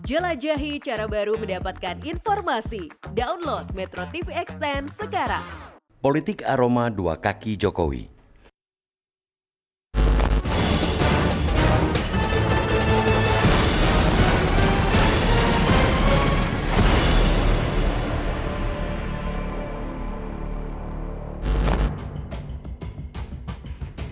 Jelajahi cara baru mendapatkan informasi. Download Metro TV Extend sekarang. Politik aroma dua kaki Jokowi.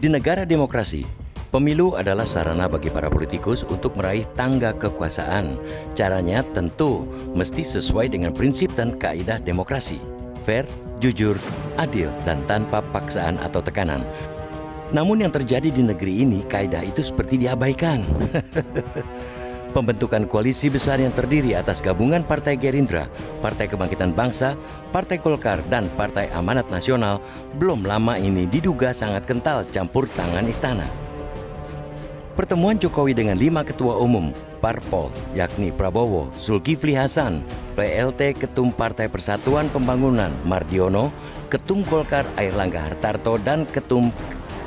Di negara demokrasi, pemilu adalah sarana bagi para politikus untuk meraih tangga kekuasaan. Caranya tentu mesti sesuai dengan prinsip dan kaidah demokrasi. Fair, jujur, adil, dan tanpa paksaan atau tekanan. Namun yang terjadi di negeri ini, kaidah itu seperti diabaikan. Pembentukan koalisi besar yang terdiri atas gabungan Partai Gerindra, Partai Kebangkitan Bangsa, Partai Golkar, dan Partai Amanat Nasional belum lama ini diduga sangat kental campur tangan istana. Pertemuan Jokowi dengan 5 ketua umum Parpol, yakni Prabowo, Zulkifli Hasan, PLT Ketum Partai Persatuan Pembangunan Mardiono, Ketum Golkar Airlangga Hartarto, dan Ketum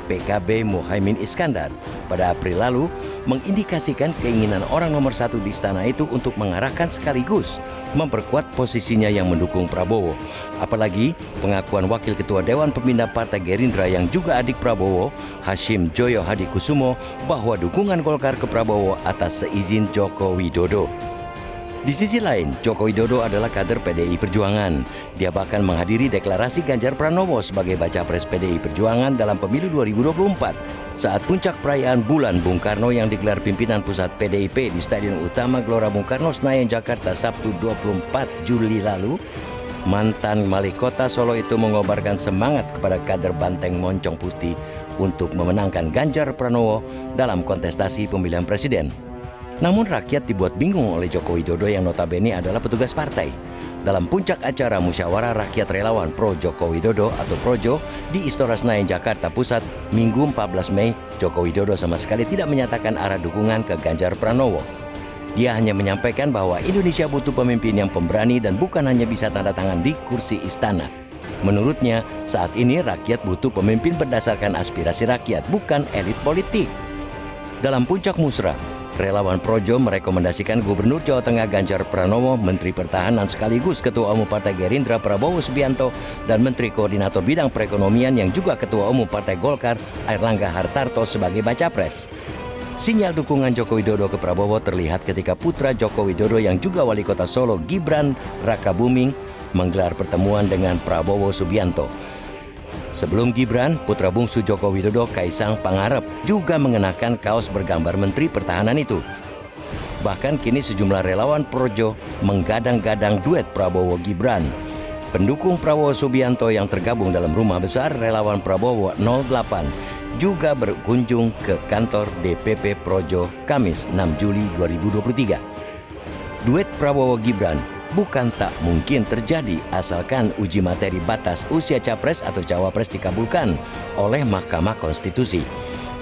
PKB Muhaimin Iskandar pada April lalu mengindikasikan keinginan orang nomor satu di istana itu untuk mengarahkan sekaligus memperkuat posisinya yang mendukung Prabowo. Apalagi pengakuan Wakil Ketua Dewan Pembina Partai Gerindra yang juga adik Prabowo, Hashim Joyo Hadikusumo, bahwa dukungan Golkar ke Prabowo atas seizin Joko Widodo. Di sisi lain, Joko Widodo adalah kader PDI Perjuangan. Dia bahkan menghadiri deklarasi Ganjar Pranowo sebagai baca pres PDI Perjuangan dalam pemilu 2024 saat puncak perayaan Bulan Bung Karno yang digelar pimpinan pusat PDIP di Stadion Utama Gelora Bung Karno, Senayan, Jakarta, Sabtu 24 Juli lalu. Mantan Wali Kota Solo itu mengobarkan semangat kepada kader Banteng Moncong Putih untuk memenangkan Ganjar Pranowo dalam kontestasi pemilihan presiden. Namun rakyat dibuat bingung oleh Joko Widodo yang notabene adalah petugas partai. Dalam puncak acara Musyawarah Rakyat Relawan Pro Joko Widodo atau Projo di Istora Senayan, Jakarta Pusat, Minggu 14 Mei, Joko Widodo sama sekali tidak menyatakan arah dukungan ke Ganjar Pranowo. Dia hanya menyampaikan bahwa Indonesia butuh pemimpin yang pemberani dan bukan hanya bisa tanda tangan di kursi istana. Menurutnya, saat ini rakyat butuh pemimpin berdasarkan aspirasi rakyat, bukan elit politik. Dalam puncak musrah, relawan Projo merekomendasikan Gubernur Jawa Tengah Ganjar Pranowo, Menteri Pertahanan sekaligus Ketua Umum Partai Gerindra Prabowo Subianto, dan Menteri Koordinator Bidang Perekonomian yang juga Ketua Umum Partai Golkar Airlangga Hartarto sebagai baca pres. Sinyal dukungan Joko Widodo ke Prabowo terlihat ketika putra Joko Widodo yang juga Wali Kota Solo Gibran Rakabuming menggelar pertemuan dengan Prabowo Subianto. Sebelum Gibran, putra bungsu Joko Widodo Kaisang Pangarep juga mengenakan kaos bergambar Menteri Pertahanan itu. Bahkan kini sejumlah relawan Projo menggadang-gadang duet Prabowo Gibran. Pendukung Prabowo Subianto yang tergabung dalam rumah besar relawan Prabowo 08 juga berkunjung ke kantor DPP Projo Kamis 6 Juli 2023. Duet Prabowo Gibran bukan tak mungkin terjadi asalkan uji materi batas usia capres atau cawapres dikabulkan oleh Mahkamah Konstitusi.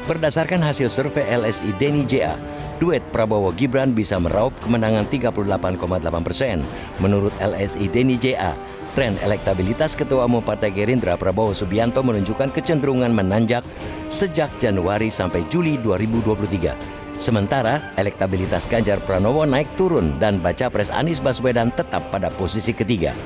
Berdasarkan hasil survei LSI Deni JA, duet Prabowo Gibran bisa meraup kemenangan 38,8%. Menurut LSI Deni JA, tren elektabilitas Ketua Umum Partai Gerindra Prabowo Subianto menunjukkan kecenderungan menanjak sejak Januari sampai Juli 2023. Sementara elektabilitas Ganjar Pranowo naik turun dan baca pres Anies Baswedan tetap pada posisi ketiga.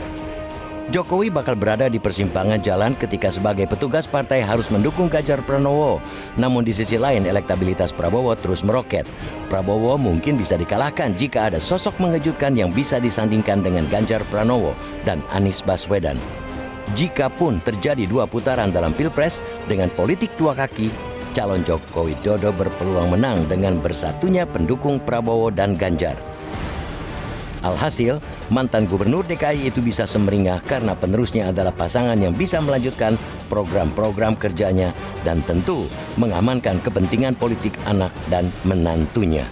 Jokowi bakal berada di persimpangan jalan ketika sebagai petugas partai harus mendukung Ganjar Pranowo. Namun di sisi lain elektabilitas Prabowo terus meroket. Prabowo mungkin bisa dikalahkan jika ada sosok mengejutkan yang bisa disandingkan dengan Ganjar Pranowo dan Anies Baswedan. Jikapun terjadi dua putaran dalam Pilpres dengan politik dua kaki, calon Joko Widodo berpeluang menang dengan bersatunya pendukung Prabowo dan Ganjar. Alhasil, mantan gubernur DKI itu bisa semeringah karena penerusnya adalah pasangan yang bisa melanjutkan program-program kerjanya dan tentu mengamankan kepentingan politik anak dan menantunya.